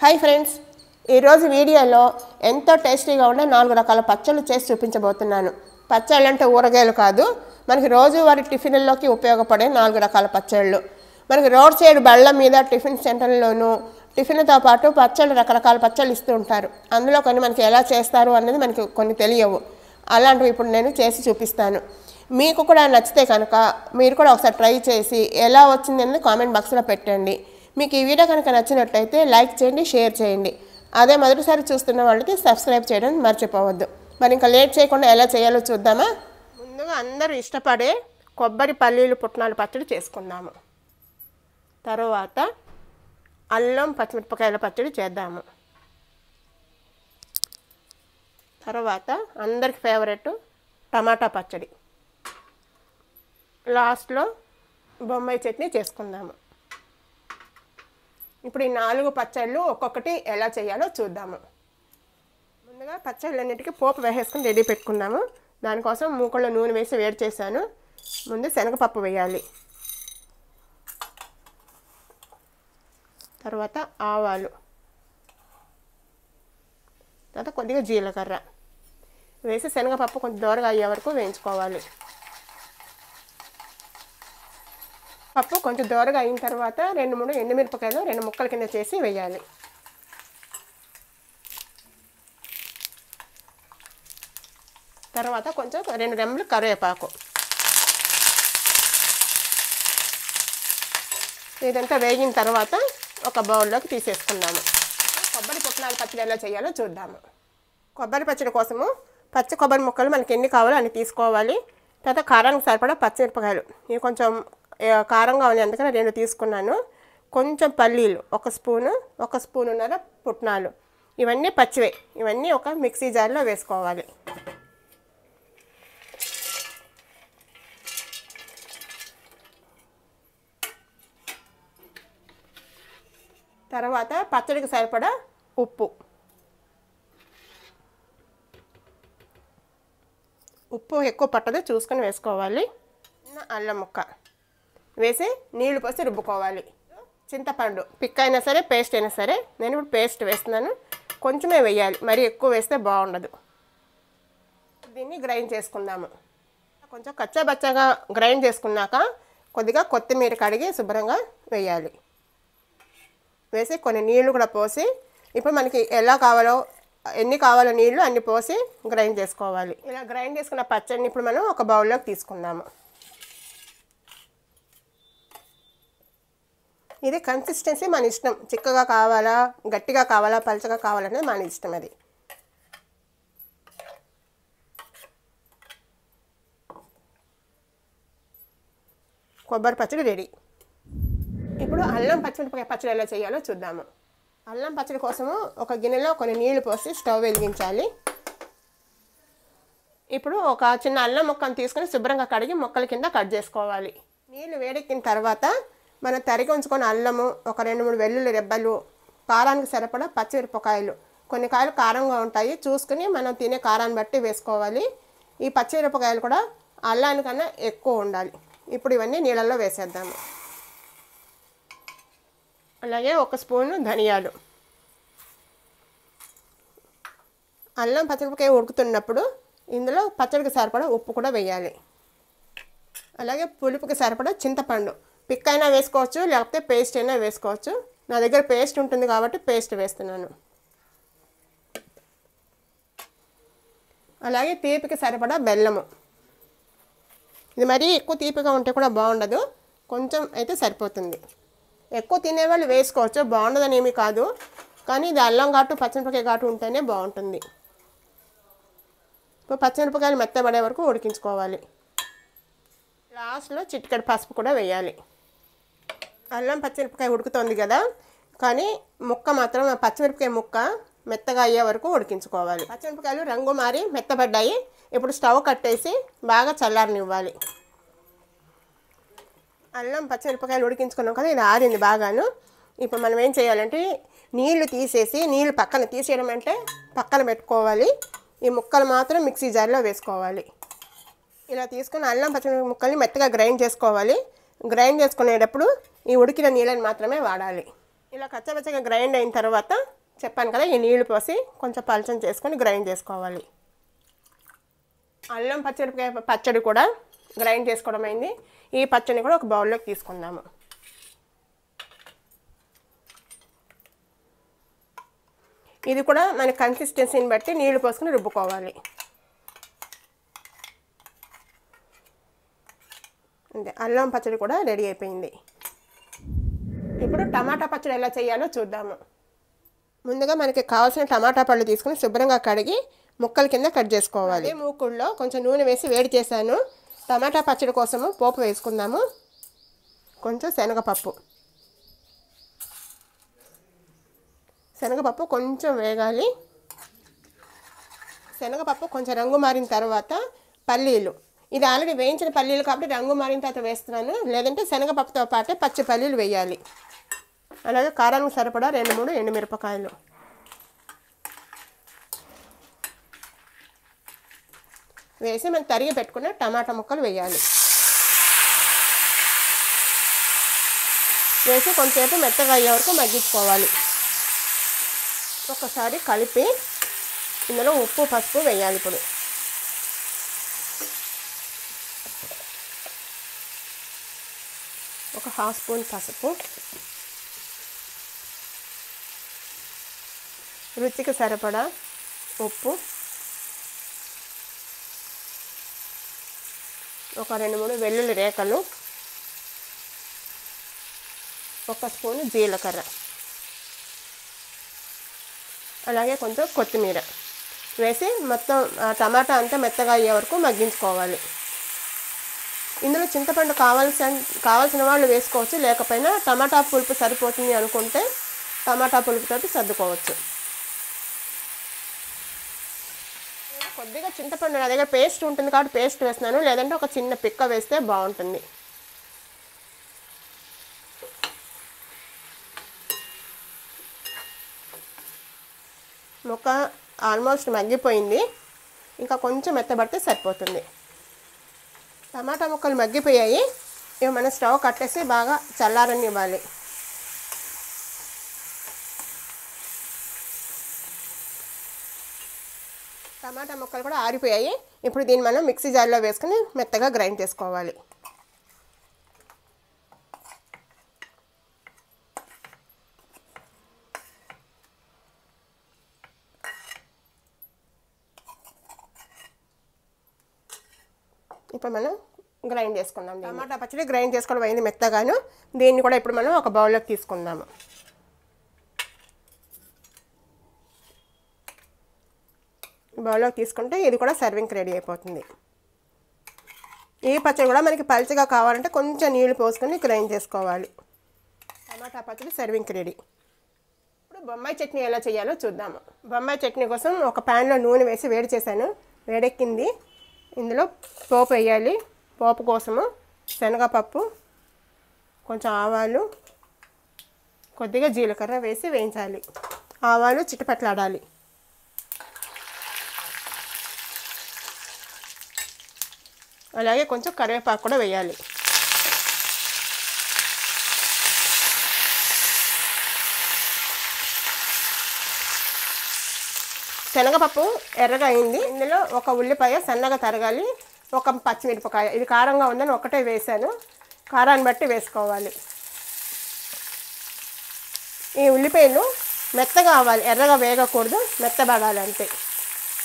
Hi friends, ఈరోజు వీడియోలో ఎంతో టేస్టీగా ఉండే 4 రకాల పచ్చళ్ళు చేసి చూపించబోతున్నాను. పచ్చళ్ళు అంటే ఊరగాయలు కాదు, మనకి రోజువారీ టిఫిన్లోకి ఉపయోగపడే 4 రకాల పచ్చళ్ళు. మనకి రోడ్ సైడ్ బళ్ళ మీద టిఫిన్ సెంటర్లోనూ టిఫిన్తో పాటు పచ్చళ్ళు రకరకాల పచ్చళ్ళు ఇస్తూ ఉంటారు. అందులో కొన్ని మనకి ఎలా చేస్తారు అనేది మనకి కొన్ని తెలియవు. అలాంటివి ఇప్పుడు నేను చేసి చూపిస్తాను. మీకు కూడా నచ్చితే కనుక మీరు కూడా ఒకసారి ట్రై చేసి ఎలా వచ్చింది అనేది కామెంట్ బాక్స్లో పెట్టండి. మీకు ఈ వీడియో కనుక నచ్చినట్లయితే లైక్ చేయండి, షేర్ చేయండి. అదే మొదటిసారి చూస్తున్న వాళ్ళకి సబ్స్క్రైబ్ చేయడం మర్చిపోవద్దు. మరి ఇంకా లేట్ చేయకుండా ఎలా చేయాలో చూద్దామా. ముందుగా అందరూ ఇష్టపడే కొబ్బరి పల్లీలు పుట్నాలు పచ్చడి చేసుకుందాము. తర్వాత అల్లం పచ్చిమిరపకాయల పచ్చడి చేద్దాము. తర్వాత అందరికి ఫేవరెట్ టమాటా పచ్చడి. లాస్ట్లో బొంబాయి చట్నీ చేసుకుందాము. ఇప్పుడు ఈ 4 పచ్చళ్ళు ఒక్కొక్కటి ఎలా చేయాలో చూద్దాము. ముందుగా పచ్చళ్ళన్నిటికీ పోపు వేసేసుకుని రెడీ పెట్టుకుందాము. దానికోసం మూకల్లో నూనె వేసి వేడి చేశాను. ముందు శనగపప్పు వేయాలి, తర్వాత ఆవాలు, తర్వాత కొద్దిగా జీలకర్ర వేసి శనగపప్పు కొంచెం దూరగా అయ్యే వరకు వేయించుకోవాలి. పప్పు కొంచెం దూరగా అయిన తర్వాత 2-3 ఎండుమిరపకాయలు 2 ముక్కల కింద చేసి వేయాలి. తర్వాత కొంచెం 2 రెమ్మలు కరివేపాకు. ఇదంతా వేగిన తర్వాత ఒక బౌల్లోకి తీసేసుకుందాము. కొబ్బరి పుట్నాల పచ్చడి ఎలా చేయాలో చూద్దాము. కొబ్బరి పచ్చడి కోసము పచ్చి కొబ్బరి ముక్కలు మనకి ఎన్ని కావాలో అన్ని తీసుకోవాలి. తర్వాత కారానికి సరిపడా పచ్చిమిరపకాయలు, ఇవి కొంచెం కారంగా ఉంది అందుకని 2 తీసుకున్నాను. కొంచెం పల్లీలు 1 స్పూను, 1 స్పూనున్నర పుట్నాలు, ఇవన్నీ పచ్చివే. ఇవన్నీ ఒక మిక్సీ జార్లో వేసుకోవాలి. తర్వాత పచ్చడికి సరిపడా ఉప్పు ఎక్కువ పట్టదు చూసుకొని వేసుకోవాలి. అల్లం ముక్క వేసి నీళ్లు పోసి రుబ్బుకోవాలి. చింతపండు పిక్ అయినా సరే పేస్ట్ అయినా సరే, నేను ఇప్పుడు పేస్ట్ వేస్తున్నాను. కొంచెమే వేయాలి, మరీ ఎక్కువ వేస్తే బాగుండదు. దీన్ని గ్రైండ్ చేసుకుందాము. కొంచెం కచ్చాబచ్చాగా గ్రైండ్ చేసుకున్నాక కొద్దిగా కొత్తిమీర కడిగి శుభ్రంగా వేయాలి. వేసి కొన్ని నీళ్లు కూడా పోసి, ఇప్పుడు మనకి ఎలా కావాలో ఎన్ని కావాలో నీళ్లు అన్ని పోసి గ్రైండ్ చేసుకోవాలి. ఇలా గ్రైండ్ చేసుకున్న పచ్చడిని ఇప్పుడు మనం ఒక బౌల్లోకి తీసుకుందాము. ఇది కన్సిస్టెన్సీ మన ఇష్టం, చిక్కగా కావాలా గట్టిగా కావాలా పలచగా కావాలనేది మన ఇష్టం. అది కొబ్బరి పచ్చడి రెడీ. ఇప్పుడు అల్లం పచ్చిమిరపకాయ పచ్చడి ఎలా చేయాలో చూద్దాము. అల్లం పచ్చడి కోసము ఒక గిన్నెలో కొన్ని నీళ్లు పోసి స్టవ్ వెలిగించాలి. ఇప్పుడు ఒక చిన్న అల్లం ముక్కను తీసుకొని శుభ్రంగా కడిగి ముక్కల కింద కట్ చేసుకోవాలి. నీళ్లు వేడెక్కిన తర్వాత మనం తరిగి ఉంచుకొని అల్లము, ఒక 2-3 వెల్లుల్లి రెబ్బలు, కారానికి సరిపడా పచ్చిమిరపకాయలు, కొన్ని కాయలు కారంగా ఉంటాయి చూసుకుని మనం తినే కారాన్ని బట్టి వేసుకోవాలి. ఈ పచ్చిమిరపకాయలు కూడా అల్లానికన్నా ఎక్కువ ఉండాలి. ఇప్పుడు ఇవన్నీ నీళ్ళల్లో వేసేద్దాము. అలాగే 1 స్పూను ధనియాలు. అల్లం పచ్చిమిరపకాయ ఉడుకుతున్నప్పుడు ఇందులో పచ్చడికి సరిపడా ఉప్పు కూడా వేయాలి. అలాగే పులుపుకి సరిపడా చింతపండు పిక్ అయినా వేసుకోవచ్చు, లేకపోతే పేస్ట్ అయినా వేసుకోవచ్చు. నా దగ్గర పేస్ట్ ఉంటుంది కాబట్టి పేస్ట్ వేస్తున్నాను. అలాగే తీపికి సరిపడా బెల్లము. ఇది మరీ ఎక్కువ తీపిగా ఉంటే కూడా బాగుండదు, కొంచెం అయితే సరిపోతుంది. ఎక్కువ తినేవాళ్ళు వేసుకోవచ్చు, బాగుండదని ఏమీ కాదు, కానీ ఇది అల్లం ఘాటు పచ్చిమిరపకాయ ఘాటు ఉంటేనే బాగుంటుంది. ఇప్పుడు పచ్చిమిరపకాయలు మెత్తబడే వరకు ఉడికించుకోవాలి. లాస్ట్లో చిటికెడు పసుపు కూడా వేయాలి. అల్లం పచ్చిమిరపకాయ ఉడుకుతుంది కదా, కానీ ముక్క మాత్రం పచ్చిమిరపకాయ ముక్క మెత్తగా అయ్యే వరకు ఉడికించుకోవాలి. పచ్చిమిరపకాయలు రంగు మారి మెత్తబడ్డాయి. ఇప్పుడు స్టవ్ కట్టేసి బాగా చల్లారనివ్వాలి. అల్లం పచ్చిమిరపకాయలు ఉడికించుకున్నాం కదా, ఇది ఆరింది బాగాను. ఇప్పుడు మనం ఏం చేయాలంటే నీళ్లు తీసేసి, నీళ్ళు పక్కన తీసేయడం అంటే పక్కన పెట్టుకోవాలి. ఈ ముక్కలు మాత్రం మిక్సీ జార్లో వేసుకోవాలి. ఇలా తీసుకుని అల్లం పచ్చిమిరపకాయ ముక్కల్ని మెత్తగా గ్రైండ్ చేసుకోవాలి. గ్రైండ్ చేసుకునేటప్పుడు ఈ ఉడికిన నీళ్ళని మాత్రమే వాడాలి. ఇలా కచ్చపచ్చగా గ్రైండ్ అయిన తర్వాత చెప్పాను కదా, ఈ నీళ్లు పోసి కొంచెం పలచన చేసుకొని గ్రైండ్ చేసుకోవాలి. అల్లం పచ్చడి కూడా గ్రైండ్ చేసుకోవడం అయింది. ఈ పచ్చడిని కూడా ఒక బౌల్లోకి తీసుకుందాము. ఇది కూడా మన కన్సిస్టెన్సీని బట్టి నీళ్లు పోసుకొని రుబ్బుకోవాలి. అంతే, అల్లం పచ్చడి కూడా రెడీ అయిపోయింది. ఇప్పుడు టమాటా పచ్చడి ఎలా చేయాలో చూద్దాము. ముందుగా మనకి కావాల్సిన టమాటా పళ్ళు తీసుకుని శుభ్రంగా కడిగి ముక్కల కింద కట్ చేసుకోవాలి. అదే మూకుల్లో కొంచెం నూనె వేసి వేడి చేశాను. టమాటా పచ్చడి కోసము పోపు వేసుకుందాము. కొంచెం శనగపప్పు కొంచెం వేగాలి. శనగపప్పు కొంచెం రంగు మారిన తర్వాత పల్లీలు, ఇది ఆల్రెడీ వేయించిన పల్లీలు కాబట్టి రంగు మారిన తర్వాత వేస్తున్నాను, లేదంటే శనగపప్పుతో పాటే పచ్చి పల్లీలు వేయాలి. అలాగే కారానికి సరిపడా 2-3 ఎండుమిరపకాయలు వేసి మనం తరిగి పెట్టుకున్న టమాటా ముక్కలు వేయాలి. వేసి కొంచెంసేపు మెత్తగా అయ్యే వరకు మగ్గించుకోవాలి. ఒకసారి కలిపి ఇందులో ఉప్పు పసుపు వేయాలి. ఇప్పుడు ఒక 1/2 స్పూన్ పసుపు, రుచికి సరిపడా ఉప్పు, ఒక 2-3 వెల్లుల్లి రేఖలు, 1 స్పూను జీలకర్ర, అలాగే కొంచెం కొత్తిమీర వేసి మొత్తం టమాటా అంతా మెత్తగా అయ్యే వరకు మగ్గించుకోవాలి. ఇందులో చింతపండు కావాల్సిన వాళ్ళు వేసుకోవచ్చు, లేకపోయినా టమాటా పులుపు సరిపోతుంది అనుకుంటే టమాటా పులుపుతోటి సర్దుకోవచ్చు. కొద్దిగా చింతపండు నా దగ్గర పేస్ట్ ఉంటుంది కాబట్టి పేస్ట్ వేస్తున్నాను, లేదంటే ఒక చిన్న పిక్క వేస్తే బాగుంటుంది. ముక్క ఆల్మోస్ట్ మగ్గిపోయింది, ఇంకా కొంచెం మెత్తబడితే సరిపోతుంది. టమాటా ముక్కలు మగ్గిపోయాయి. ఇవి మనం స్టవ్ కట్టేసి బాగా చల్లారనివ్వాలి. టమాటా ముక్కలు కూడా ఆరిపోయాయి. ఇప్పుడు దీన్ని మనం మిక్సీ జార్లో వేసుకొని మెత్తగా గ్రైండ్ చేసుకోవాలి. ఇప్పుడు మనం గ్రైండ్ చేసుకుందాం. టమాటా పచ్చడి గ్రైండ్ చేసుకోవడం అయింది మెత్తగాను. దీన్ని కూడా ఇప్పుడు మనం ఒక బౌల్లోకి తీసుకుందాము. బౌల్లోకి తీసుకుంటే ఇది కూడా సర్వింగ్కి రెడీ అయిపోతుంది. ఈ పచ్చడి కూడా మనకి పల్చగా కావాలంటే కొంచెం నీళ్లు పోసుకొని గ్రైండ్ చేసుకోవాలి. టమాటా పచ్చడి సర్వింగ్కి రెడీ. ఇప్పుడు బొంబాయి చట్నీ ఎలా చేయాలో చూద్దాము. బొంబాయి చట్నీ కోసం ఒక ప్యాన్లో నూనె వేసి వేడి చేశాను. వేడెక్కింది. ఇందులో పోపు వేయాలి. పోపు కోసము శనగపప్పు, కొంచెం ఆవాలు, కొద్దిగా జీలకర్ర వేసి వేయించాలి. ఆవాలు చిటపట్లాడాలి. అలాగే కొంచెం కరివేపాకు కూడా వేయాలి. శనగపప్పు ఎర్రగా అయింది. ఇందులో ఒక ఉల్లిపాయ సన్నగా తరగాలి, ఒక పచ్చిమిరపకాయ. ఇది కారంగా ఉందని ఒకటే వేసాను, కారాన్ని బట్టి వేసుకోవాలి. ఈ ఉల్లిపాయలు మెత్తగా అవ్వాలి, ఎర్రగా వేగకూడదు, మెత్తబడాలి. అంతే,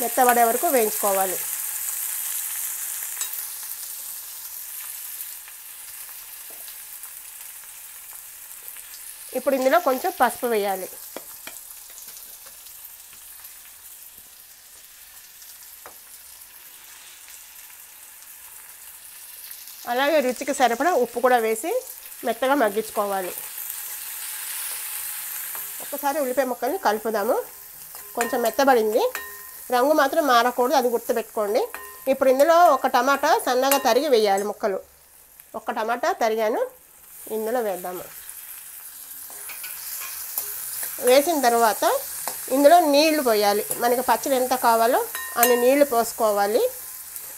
మెత్తబడే వరకు వేయించుకోవాలి. ఇప్పుడు ఇందులో కొంచెం పసుపు వేయాలి. అలాగే రుచికి సరిపడా ఉప్పు కూడా వేసి మెత్తగా మగ్గించుకోవాలి. ఒకసారి ఉల్లిపాయ ముక్కల్ని కలుపుదాము. కొంచెం మెత్తబడింది, రంగు మాత్రం మారకూడదు, అది గుర్తుపెట్టుకోండి. ఇప్పుడు ఇందులో ఒక టమాటా సన్నగా తరిగి వేయాలి. ముక్కలు ఒక టమాటా తరిగాను, ఇందులో వేద్దాము. వేసిన తర్వాత ఇందులో నీళ్లు పోయాలి. మనకి పచ్చడి ఎంత కావాలో అన్ని నీళ్లు పోసుకోవాలి.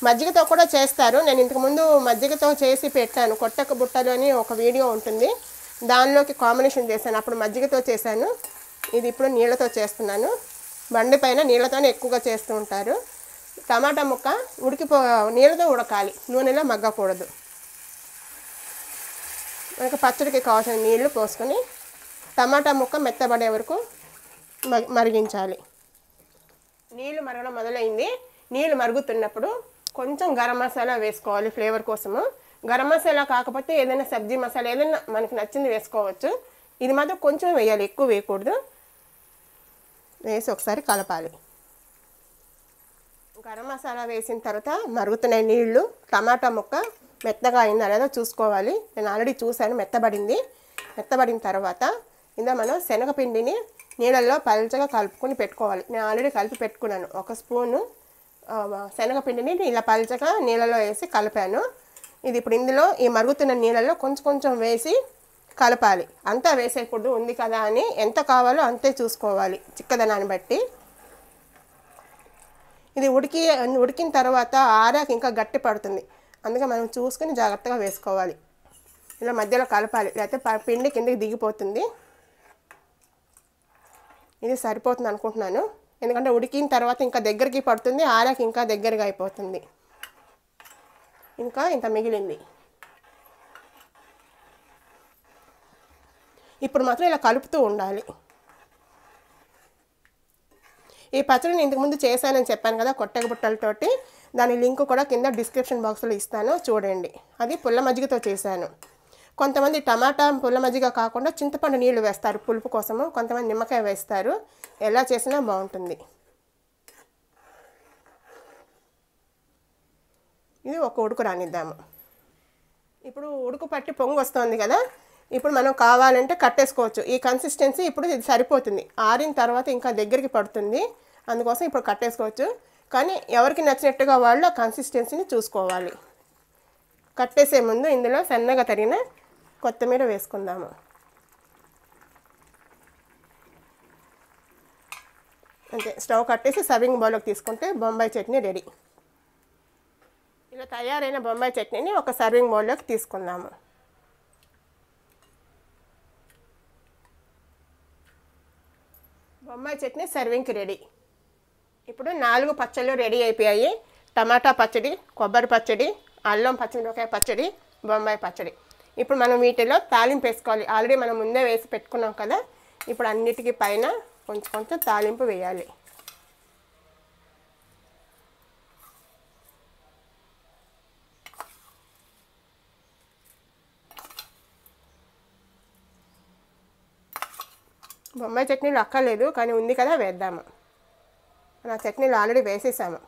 మజ్జిగతో కూడా చేస్తారు, నేను ఇంతకుముందు మజ్జిగతో చేసి పెట్టాను. కొట్టక బుట్టలు అని ఒక వీడియో ఉంటుంది, దానిలోకి కాంబినేషన్ చేశాను. అప్పుడు మజ్జిగతో చేశాను, ఇది ఇప్పుడు నీళ్ళతో చేస్తున్నాను. బండి పైన నీళ్ళతోనే ఎక్కువగా చేస్తూ ఉంటారు. టమాటా ముక్క నీళ్ళతో ఉడకాలి, నూనెలో మగ్గకూడదు. మనకి పచ్చడికి కావాల్సిన నీళ్లు పోసుకొని టమాటా ముక్క మెత్తబడే వరకు మరిగించాలి. నీళ్ళు మరగడం మొదలైంది. నీళ్ళు మరుగుతున్నప్పుడు కొంచెం గరం మసాలా వేసుకోవాలి ఫ్లేవర్ కోసము. గరం మసాలా కాకపోతే ఏదైనా సబ్జీ మసాలా ఏదైనా మనకి నచ్చింది వేసుకోవచ్చు. ఇది మాత్రం కొంచెం వేయాలి, ఎక్కువ వేయకూడదు. వేసి ఒకసారి కలపాలి. గరం మసాలా వేసిన తర్వాత మరుగుతున్నాయి నీళ్లు. టమాటా ముక్క మెత్తగా అయిందా లేదా చూసుకోవాలి. నేను ఆల్రెడీ చూశాను, మెత్తబడింది. మెత్తబడిన తర్వాత ఇందా మనం శనగపిండిని నీళ్ళల్లో పల్చగా కలుపుకొని పెట్టుకోవాలి. నేను ఆల్రెడీ కలిపి పెట్టుకున్నాను. 1 స్పూను శనగపిండిని ఇలా పల్చగా నీళ్ళలో వేసి కలిపాను. ఇది ఇప్పుడు ఇందులో ఈ మరుగుతున్న నీళ్ళల్లో కొంచెం కొంచెం వేసి కలపాలి. అంతా వేసేయకూడదు, ఉంది కదా అని ఎంత కావాలో అంతే చూసుకోవాలి చిక్కదనాన్ని బట్టి. ఇది ఉడికిన తర్వాత ఆరాక ఇంకా గట్టి పడుతుంది, అందుకే మనం చూసుకొని జాగ్రత్తగా వేసుకోవాలి. ఇలా మధ్యలో కలపాలి, లేకపోతే పిండి కిందకి దిగిపోతుంది. ఇది సరిపోతుంది అనుకుంటున్నాను, ఎందుకంటే ఉడికిన తర్వాత ఇంకా దగ్గరికి పడుతుంది, ఆరాక ఇంకా దగ్గరగా అయిపోతుంది. ఇంకా ఇంత మిగిలింది. ఇప్పుడు మాత్రం ఇలా కలుపుతూ ఉండాలి. ఈ పచ్చడిని ఇంతకుముందు చేశానని చెప్పాను కదా కొట్టెగ బుట్టలతోటి, దాని లింక్ కూడా కింద డిస్క్రిప్షన్ బాక్స్లో ఇస్తాను, చూడండి. అది పుల్ల మజ్జిగతో చేశాను. కొంతమంది టమాటా పుల్ల మజ్జిగ కాకుండా చింతపండు నీళ్లు వేస్తారు పులుపు కోసము, కొంతమంది నిమ్మకాయ వేస్తారు. ఎలా చేసినా బాగుంటుంది. ఇది ఒక ఉడుకు రానిద్దాము. ఇప్పుడు ఉడుకు పట్టి పొంగు వస్తుంది కదా, ఇప్పుడు మనం కావాలంటే కట్టేసుకోవచ్చు. ఈ కన్సిస్టెన్సీ ఇప్పుడు ఇది సరిపోతుంది. ఆరిన తర్వాత ఇంకా దగ్గరికి పడుతుంది, అందుకోసం ఇప్పుడు కట్టేసుకోవచ్చు. కానీ ఎవరికి నచ్చినట్టుగా వాళ్ళు కన్సిస్టెన్సీని చూసుకోవాలి. కట్టేసే ముందు ఇందులో సన్నగా తరిగిన కొత్తిమీర వేసుకుందాము. అంతే, స్టవ్ కట్టేసి సర్వింగ్ బౌల్లోకి తీసుకుంటే బొంబాయి చట్నీ రెడీ. ఇలా తయారైన బొంబాయి చట్నీని ఒక సర్వింగ్ బౌల్లోకి తీసుకుందాము. బొంబాయి చట్నీ సర్వింగ్కి రెడీ. ఇప్పుడు 4 పచ్చళ్ళు రెడీ అయిపోయాయి. టమాటా పచ్చడి, కొబ్బరి పచ్చడి, అల్లం పచ్చిమిరపకాయ పచ్చడి, బొంబాయి పచ్చడి. ఇప్పుడు మనం వీటిలో తాలింపు వేసుకోవాలి. ఆల్రెడీ మనం ముందే వేసి పెట్టుకున్నాం కదా, ఇప్పుడు అన్నిటికీ పైన కొంచెం కొంచెం తాలింపు వేయాలి. బొంబాయి చట్నీలు అక్కర్లేదు, కానీ ఉంది కదా వేద్దాము. నా చట్నీలు ఆల్రెడీ వేసేసాము.